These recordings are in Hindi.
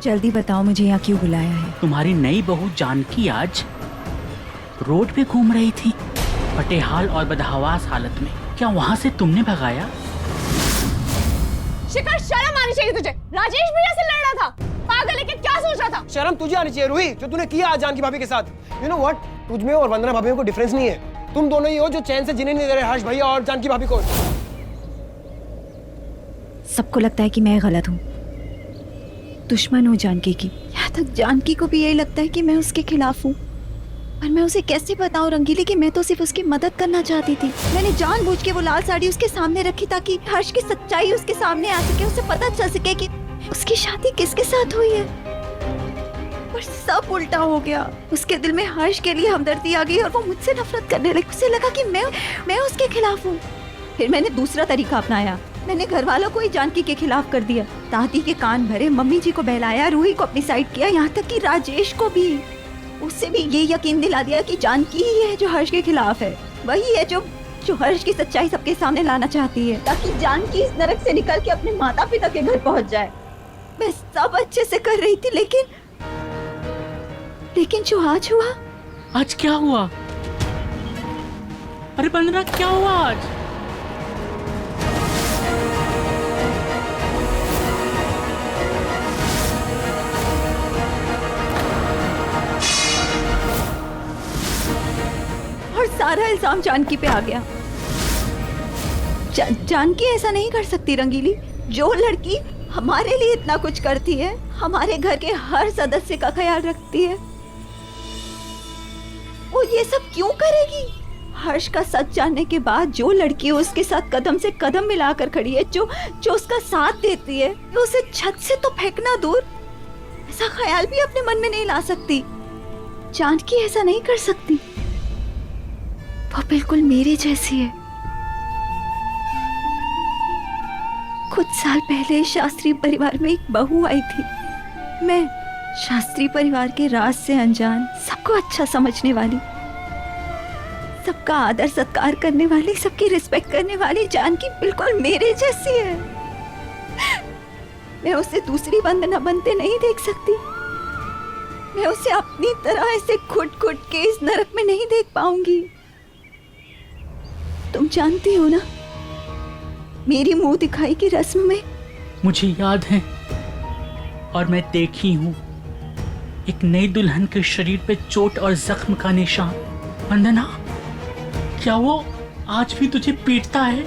जल्दी बताओ मुझे यहाँ क्यों बुलाया है। तुम्हारी नई बहू जानकी आज रोड पे घूम रही थी, फटेहाल और बदहवास हालत में। क्या वहाँ से तुमने भगाया? शिखर, शर्म आनी चाहिए तुझे। राजेश भैया से लड़ रहा था, पागल है कि क्या सोच रहा था? शर्म तुझे आनी चाहिए रूही, जो तूने किया आज जानकी भाभी के साथ। यू नो व्हाट, तुझ में और वंदना भाभी में कोई डिफरेंस नहीं है। तुम दोनों ही हो जो चैन से जीने नहीं दे रहे हर्ष भैया और जानकी भाभी को। सबको लगता है कि मैं गलत हूँ, दुश्मन हूँ जानकी की। यहाँ तक जानकी को भी यही लगता है कि मैं उसके खिलाफ हूँ। पर मैं उसे कैसे बताऊँ रंगीली कि मैं तो सिर्फ उसकी मदद करना चाहती थी। मैंने जानबूझ के वो लाल साड़ी उसके सामने रखी ताकि हर्ष की सच्चाई उसके सामने आ सके, उसे पता चल सके कि उसकी शादी किसके साथ हुई है। पर सब उल्टा हो गया। उसके दिल में हर्ष के लिए हमदर्दी आ गई और वो मुझसे नफरत करने लगी। उसे लगा कि मैं उसके खिलाफ हूँ। फिर मैंने दूसरा तरीका अपनाया। मैंने घर वालों को ही जानकी के खिलाफ कर दिया। दादी के कान भरे, मम्मी जी को बहलाया, रूही को अपनी साइड किया, यहाँ तक कि राजेश को भी। उससे भी ये यकीन दिला दिया कि जानकी ही है जो हर्ष के खिलाफ है। वही है जो हर्ष की सच्चाई सबके सामने लाना चाहती है, ताकि जानकी इस नरक से निकल के अपने माता पिता के घर पहुँच जाए। मैं सब अच्छे से कर रही थी, लेकिन जो आज हुआ। आज क्या हुआ? अरे वंदना, क्या हुआ आज? और सारा इल्जाम जानकी पे आ गया। जानकी ऐसा नहीं कर सकती रंगीली। जो लड़की हमारे लिए इतना कुछ करती है, हमारे घर के हर सदस्य का ख्याल रखती है, वो ये सब क्यों करेगी? हर्ष का सच जानने के बाद जो लड़की उसके साथ कदम से कदम मिलाकर खड़ी है, जो उसका साथ देती है, उसे छत से तो फेंकना दूर, ऐसा ख्याल भी अपने मन में नहीं ला सकती। जानकी ऐसा नहीं कर सकती। वो बिल्कुल मेरे जैसी है। कुछ साल पहले शास्त्री परिवार में एक बहू आई थी। मैं शास्त्री परिवार के राज से अनजान, सबको अच्छा समझने वाली, सबका आदर सत्कार करने वाली, सबकी रिस्पेक्ट करने वाली जानकी बिल्कुल मेरे जैसी है। मैं उसे दूसरी वंदना बनते नहीं देख सकती। मैं उसे अपनी तरह ऐसे घुट घुट के इस नरक में नहीं देख पाऊंगी। तुम जानती हो ना, मेरी मुंह दिखाई की रस्म में। मुझे याद है और मैं देखी हूँ एक नई दुल्हन के शरीर पे चोट और जख्म का निशान। वंदना, क्या वो आज भी तुझे पीटता है?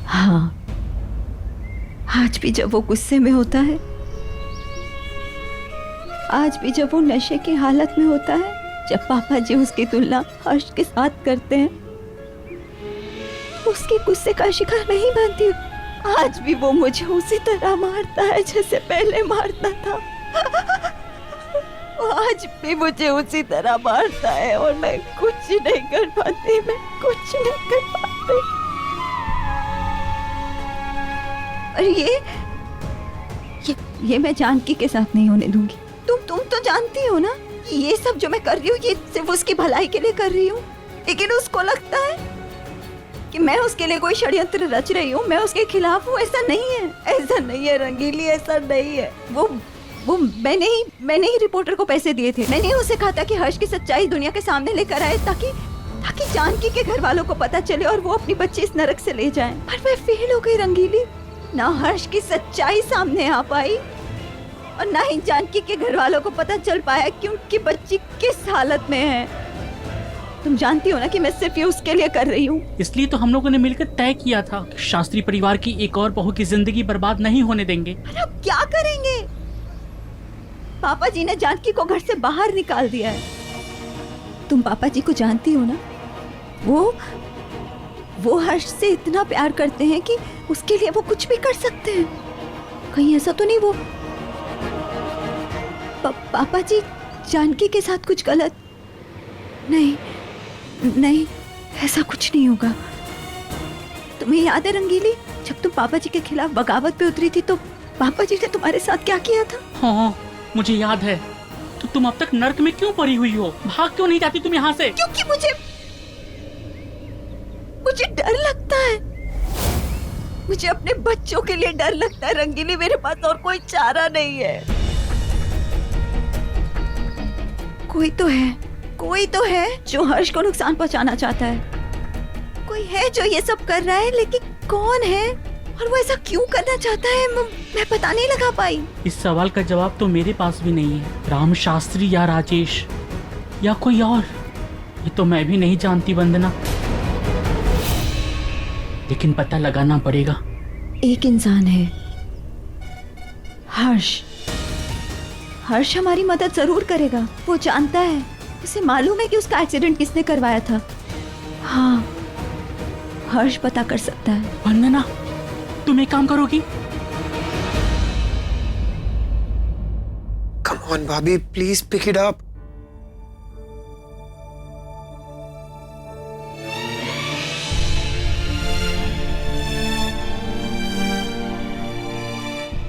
हाँ, आज भी जब वो गुस्से में होता है, आज भी जब वो नशे की हालत में होता है, जब पापा जी उसकी तुलना हर्ष के साथ करते हैं, उसके गुस्से का शिकार नहीं बनती हूँ। आज भी वो मुझे उसी तरह मारता है जैसे पहले मारता था। आज भी मुझे उसी तरह मारता है और मैं कुछ नहीं कर पाती। मैं कुछ नहीं कर पाती। और ये मैं जानकी के साथ नहीं होने दूंगी। तुम तो जानती हो ना, ये सब जो मैं कर रही हूँ ये सिर्फ उसकी भलाई के लिए कर रही हूँ। लेकिन उसको लगता है कि मैं उसके लिए कोई षड्यंत्र रच रही हूँ, मैं उसके खिलाफ हूँ। ऐसा नहीं है, ऐसा नहीं है रंगीली, ऐसा नहीं है। वो मैंने ही रिपोर्टर को पैसे दिए थे। मैंने उसे कहा था कि हर्ष की सच्चाई दुनिया के सामने लेकर आए, ताकि जानकी के घर वालों को पता चले और वो अपनी बच्ची इस नरक से ले जाएं। पर मैं फेल हो गई रंगीली। ना हर्ष की सच्चाई सामने आ पाई और ना ही जानकी के घर वालों को पता चल पाया कि उनकी बच्ची किस हालत में है। तुम जानती हो ना कि मैं सिर्फ ये उसके लिए कर रही हूँ। इसलिए तो हम लोगों ने मिलकर तय किया था कि शास्त्री परिवार की एक और बहू की जिंदगी बर्बाद नहीं होने देंगे। अरे अब क्या करेंगे? पापा जी ने जानकी को घर से बाहर निकाल दिया है। तुम पापा जी को जानती हो ना, वो हर्ष से इतना प्यार करते हैं कि उसके लिए वो कुछ भी कर सकते हैं। कहीं ऐसा तो नहीं वो पापा जी जानकी के साथ कुछ गलत? नहीं, ऐसा कुछ नहीं होगा। तुम्हें याद है रंगीली, जब तुम पापा जी के खिलाफ बगावत पे उतरी थी तो पापा जी ने तुम्हारे साथ क्या किया था? हाँ, मुझे याद है। तो तुम अब तक नर्क में क्यों पड़ी हुई हो? भाग क्यों नहीं जाती तुम यहाँ से? क्योंकि मुझे डर लगता है। मुझे अपने बच्चों के लिए डर लगता है रंगीली। मेरे पास और कोई चारा नहीं है। कोई तो है जो हर्ष को नुकसान पहुंचाना चाहता है। कोई है जो ये सब कर रहा है, लेकिन कौन है और वो ऐसा क्यों करना चाहता है मैं पता नहीं लगा पाई। इस सवाल का जवाब तो मेरे पास भी नहीं है। राम शास्त्री या राजेश या कोई और, ये तो मैं भी नहीं जानती वंदना, लेकिन पता लगाना पड़ेगा। एक इंसान है, हर्ष हमारी मदद जरूर करेगा। वो जानता है, उसे मालूम है कि उसका एक्सीडेंट किसने करवाया था। हाँ, हर्ष पता कर सकता है। वंदना, तुम एक काम करोगी? कम ऑन भाभी, प्लीज पिक इट अप।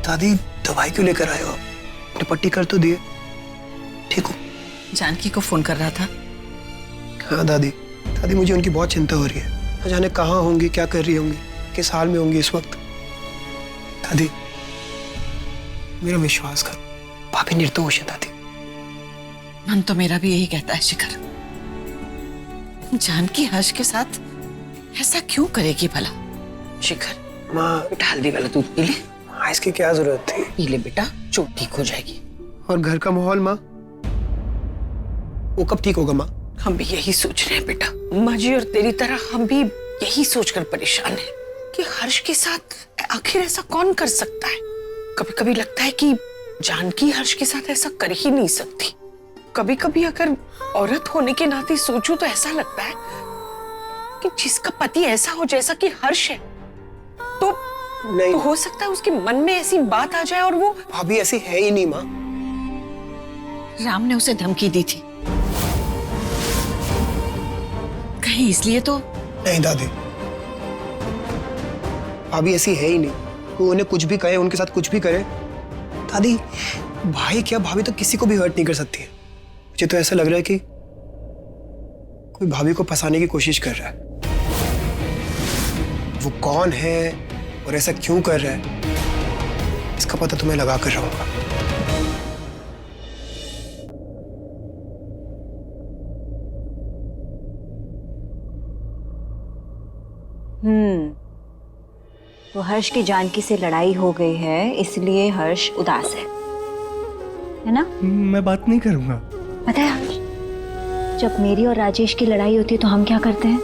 दादी, दवाई क्यों लेकर आए हो? आपने पट्टी कर तो दिए, ठीक हो? जानकी को फोन कर रहा था। हाँ दादी, मुझे उनकी बहुत चिंता हो रही है। न जाने कहाँ होंगी, क्या कर रही होंगी, किस हाल में होंगी इस वक्त। दादी, मेरा विश्वास करो, भाभी निर्दोष है दादी। मन तो मेरा भी यही कहता है शिखर। जानकी हर्ष के साथ ऐसा क्यों करेगी भला? शिखर, माँ, डाल दी वाला दूध पी ले। माँ, इसकी क्या जरूरत थी? पी ले बेटा, चोट ठीक हो जाएगी। और घर का माहौल माँ, वो कब ठीक होगा माँ? हम भी यही सोच रहे हैं बेटा। माँ जी और तेरी तरह हम भी यही सोचकर परेशान हैं कि हर्ष के साथ आखिर ऐसा कौन कर सकता है। कभी कभी लगता है कि जानकी हर्ष के साथ ऐसा कर ही नहीं सकती। कभी कभी अगर औरत होने के नाते सोचूं तो ऐसा लगता है कि जिसका पति ऐसा हो जैसा कि हर्ष है, तो नहीं, हो सकता है उसके मन में ऐसी बात आ जाए और वो। भाभी ऐसी है ही नहीं माँ। राम ने उसे धमकी दी थी, कहीं इसलिए तो। नहीं दादी, भाभी ऐसी है ही नहीं। वो उन्हें कुछ भी कहे, उनके साथ कुछ भी करे। दादी, भाई क्या, भाभी तो किसी को भी हर्ट नहीं कर सकती है। मुझे तो ऐसा लग रहा है कि कोई भाभी को फंसाने की कोशिश कर रहा है। वो कौन है और ऐसा क्यों कर रहा है, इसका पता तुम्हें लगा कर रहूंगा। तो हर्ष की जानकी से लड़ाई हो गई है, इसलिए हर्ष उदास है ना? मैं बात नहीं करूंगा। पता है हर्ष, जब मेरी और राजेश की लड़ाई होती है तो हम क्या करते हैं?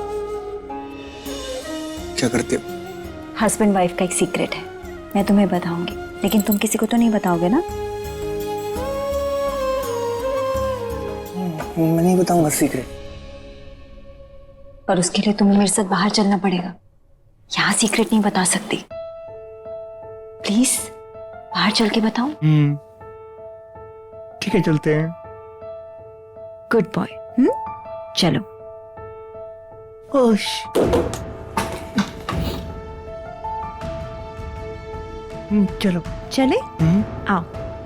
क्या करते हो? हस्बैंड वाइफ का एक सीक्रेट है, मैं तुम्हें बताऊंगी, लेकिन तुम किसी को तो नहीं बताओगे ना? मैं नहीं बताऊंगा सीक्रेट। पर उसके लिए तुम्हें मेरे साथ बाहर चलना पड़ेगा। यहाँ सीक्रेट नहीं बता सकती। प्लीज बाहर चल के बताओ। ठीक है, चलते हैं। Good boy. चलो। ओश। चलो। चले? आओ।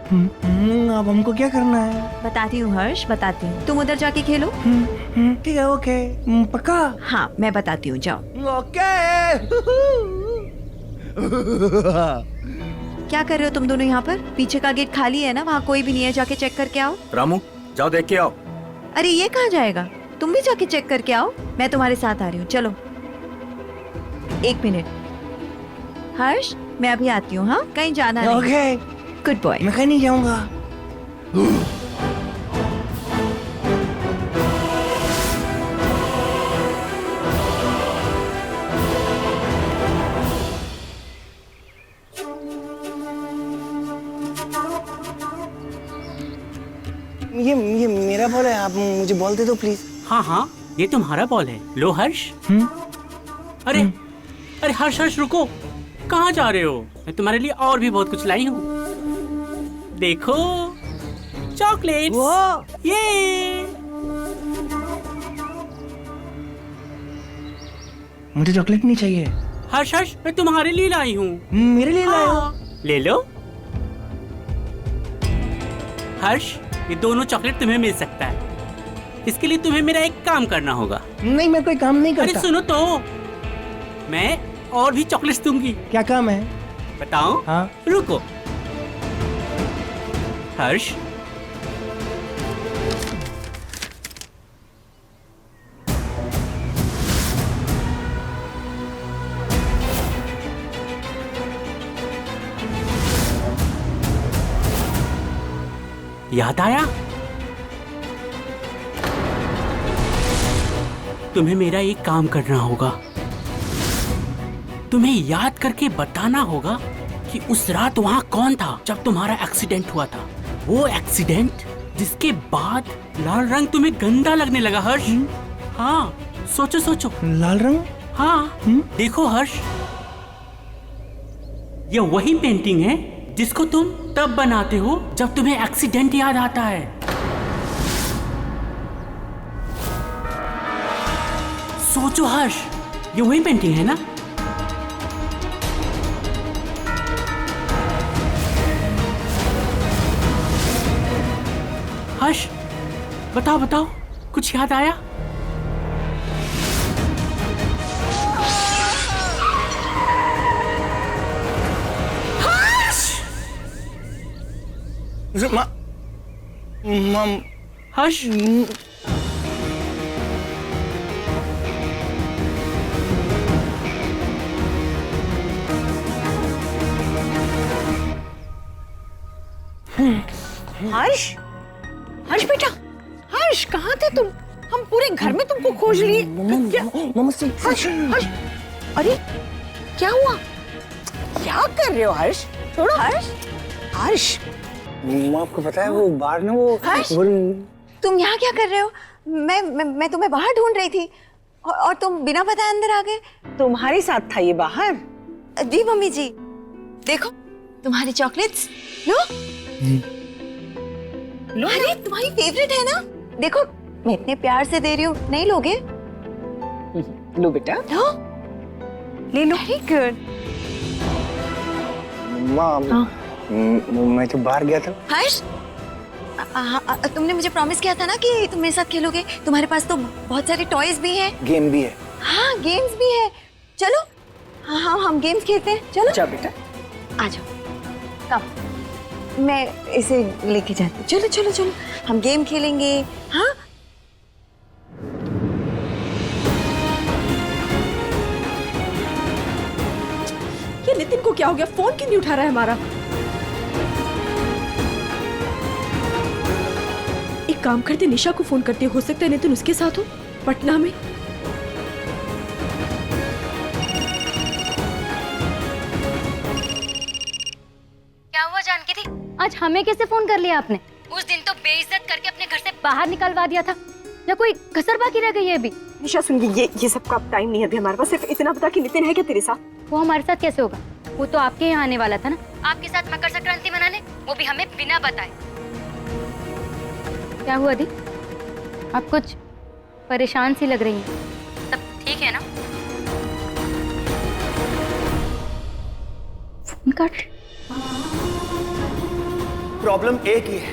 अब हमको क्या करना है? बताती हूँ हर्ष, बताती हूँ। तुम उधर जाके खेलो। ठीक है, ओके, पक्का? हाँ, मैं बताती हूँ, जाओ। ओके। क्या कर रहे हो तुम दोनों यहाँ पर? पीछे का गेट खाली है ना, वहाँ कोई भी नहीं है, जाके चेक करके आओ। रामू, जाओ देख के आओ। अरे ये कहाँ जाएगा? तुम भी जाके चेक करके आओ। मैं तुम्हारे साथ आ रही हूँ, चलो। 1 मिनट हर्ष, मैं अभी आती हूँ। हाँ, कहीं जाना नहीं। ओके। Good boy. मैं कहीं नहीं जाऊंगा। ये मेरा बॉल है, आप मुझे बॉल दे दो प्लीज। हाँ हाँ, ये तुम्हारा बॉल है। लो हर्ष। अरे अरे हर्ष रुको, कहाँ जा रहे हो? मैं तुम्हारे लिए और भी बहुत कुछ लाई हूँ। देखो, चॉकलेट। ये मुझे चॉकलेट नहीं चाहिए। हर्ष, मैं तुम्हारे लिए लाई हूँ। मेरे लिए लाए हो? ले लो। हर्ष, ये दोनों चॉकलेट तुम्हें मिल सकता है। इसके लिए तुम्हें मेरा एक काम करना होगा। नहीं, मैं कोई काम नहीं अरे करता। सुनो तो, मैं और भी चॉकलेट्स दूंगी। क्या काम है? बताओ। हाँ। रुको। हर्ष, याद आया? तुम्हें मेरा एक काम करना होगा। तुम्हें याद करके बताना होगा कि उस रात वहां कौन था जब तुम्हारा एक्सीडेंट हुआ था। वो एक्सीडेंट जिसके बाद लाल रंग तुम्हें गंदा लगने लगा हर्ष। हाँ, सोचो सोचो। लाल रंग? हाँ, देखो हर्ष, ये वही पेंटिंग है जिसको तुम तब बनाते हो जब तुम्हें एक्सीडेंट याद आता है। सोचो हर्ष, ये वही पेंटिंग है ना? हर्ष, बताओ बताओ, कुछ याद आया? हर्ष, हर्ष, हर्ष बेटा, हर्ष कहाँ थे तुम? हम पूरे घर में तुमको खोज लिए। क्या? हर्ष, हर्ष, अरे क्या हुआ? क्या कर रहे हो हर्ष? छोड़ो हर्ष, हर्ष। मम्मा, आपको पता है वो बाहर ना वो तुम यहाँ क्या कर रहे हो? मैं तुम्हें बाहर ढूंढ रही थी और तुम बिना बताए अंदर आ गए। तुम्हारे साथ था ये बाहर? जी मम्मी जी, देखो तुम्हारी चॉकलेट्स। लो लो, अरे तुम्हारी फेवरेट है ना, देखो मैं इतने प्यार से दे रही हूँ, नहीं लोगे? लो बेटा, लो, ले लो। Very good. मम्मा, मैं तो बाहर गया था। हर्ष, तुमने मुझे प्रॉमिस किया था ना कि तुम मेरे साथ खेलोगे। तुम्हारे पास तो बहुत सारे टॉयज भी हैं। गेम भी है। हाँ, गेम्स भी है। चलो, हाँ हाँ, हम गेम्स खेलते हैं। चलो जा बेटा, आ जाओ। कम, मैं इसे लेके जाती हूँ। चलो चलो चलो, हम गेम खेलेंगे। हाँ, ये नितिन को क्या हो गया? फोन क्यों नहीं उठा रहा है हमारा? एक काम करते, निशा को फोन करते, हो सकता है नितिन उसके साथ हो पटना में। क्या हुआ जानकी थी? आज हमें कैसे फोन कर लिया आपने? उस दिन तो बेइज्जत करके अपने घर से बाहर निकलवा दिया था। या कोई कसर बाकी रह गई है अभी? निशा सुन, ये सब का टाइम नहीं है अभी हमारे पास। सिर्फ इतना बता कि नितिन है क्या तेरे साथ? वो हमारे साथ कैसे होगा? वो तो आपके यहाँ आने वाला था ना, आपके साथ मकर संक्रांति मनाने, वो भी हमें बिना बताए। क्या हुआ दी? आप कुछ परेशान सी लग रही हैं। सब ठीक है ना? फोन काट। प्रॉब्लम एक ही है,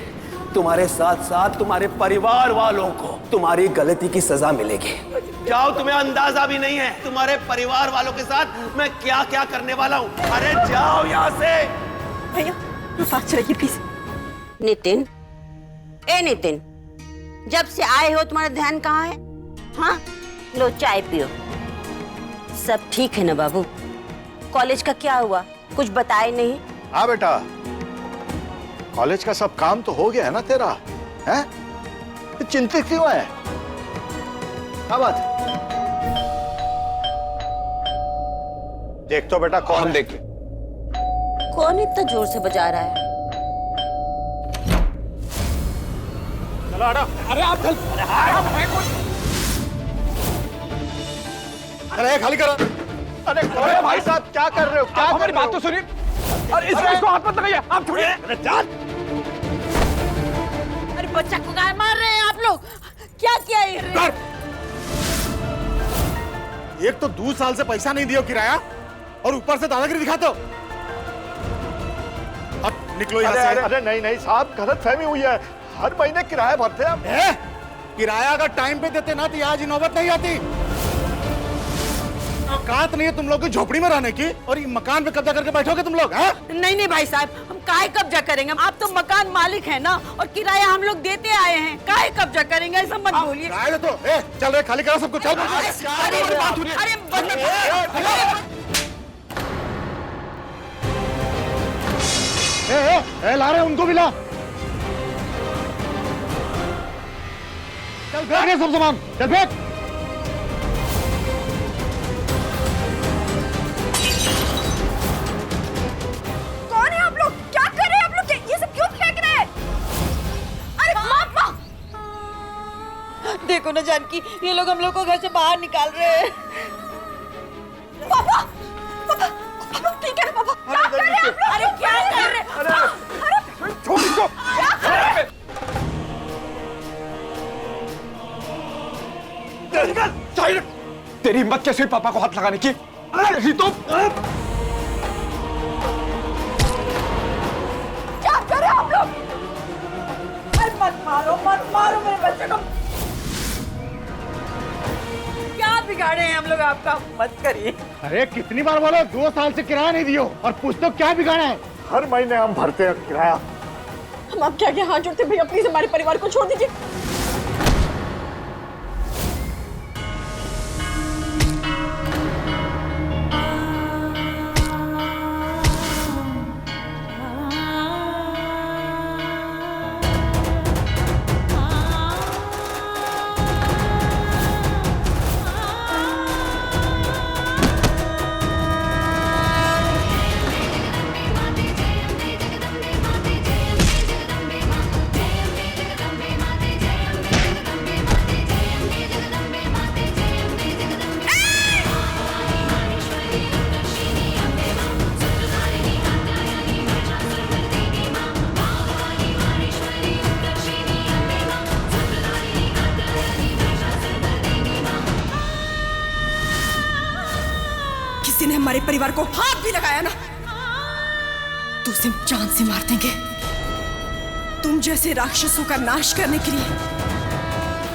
तुम्हारे साथ साथ तुम्हारे परिवार वालों को तुम्हारी गलती की सजा मिलेगी। जाओ, तुम्हें अंदाजा भी नहीं है तुम्हारे परिवार वालों के साथ मैं क्या क्या करने वाला हूँ। अरे जाओ यहाँ से। भैया तू साथ चलेगी प्लीज। नितिन, ए नितिन, जब से आए हो तुम्हारा ध्यान कहाँ है? हाँ, लो चाय पियो। सब ठीक है ना बाबू? कॉलेज का क्या हुआ? कुछ बताए नहीं? हाँ बेटा, कॉलेज का सब काम तो हो गया है ना तेरा, हैं? चिंतित क्यों है? क्या बात है? देख तो बेटा कौन। हम देख ले। कौन इतना जोर से बजा रहा है? चलो हटो। अरे आप चल। अरे खाली करो। अरे भाई साहब क्या कर रहे हो? क्या हमारी बात तो सुनिए। अरे इसको हाथ मत लगाइए, आप छोड़िए। अरे जान। अरे बच्चा को गाय मार रहे हैं आप लोग, क्या किया ये? एक तो 2 साल से पैसा नहीं दिया किराया और ऊपर से दादागिरी दिखाते हो। अब निकलो यहाँ से। अरे नहीं नहीं साहब, गलत फहमी हुई है। हर महीने किराया भरते हैं हम। किराया अगर टाइम पे देते ना तो आज ही नौबत नहीं आती। औकात नहीं है तुम लोग की झोपड़ी में रहने की, और ये मकान पे कब्जा करके बैठोगे तुम लोग। नहीं नहीं भाई साहब, हम काहे कब्जा करेंगे? आप तो मकान मालिक हैं ना, और किराया हम लोग देते आए हैं, काहे कब्जा करेंगे? ऐसा मत बोलिए। तो चल रहे, खाली करो सबको, चल। ला रहे उनको भी ला। चल फेंक रहे सब सामान, चल फेंक। कौन है आप लोग? क्या कर रहे हैं आप लोग? ये सब क्यों फेंक रहे हैं? अरे पापा! देखो ना जानकी, ये लोग हम लोग को घर से बाहर निकाल रहे हैं। पापा! पापा! पापा ठीक है ना पापा? क्या कर रहे हैं आप लोग? अरे क्या कर रहे हैं? अरे छोड़ इसको। तेरी हिम्मत कैसे हुई पापा को हाथ लगाने की? अरे तो क्या कर रहे हैं आप लोग? अरे मत मारो मेरे बच्चे को। क्या बिगाड़े हैं हम लोग आपका? मत करिए। अरे कितनी बार बोलो, 2 साल से किराया नहीं दियो, और पूछ तो क्या बिगाड़ा है? हर महीने हम भरते हैं किराया। हम आपके आगे हाथ जोड़ते, भैया प्लीज हमारे परिवार को छोड़ दीजिए। किसी ने हमारे परिवार को हाथ भी लगाया ना, तो उसे जान से मार देंगे। तुम जैसे राक्षसों का नाश करने के लिए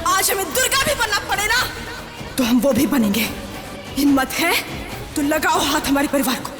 आज हमें दुर्गा भी बनना पड़े ना, तो हम वो भी बनेंगे। हिम्मत है तो लगाओ हाथ हमारे परिवार को।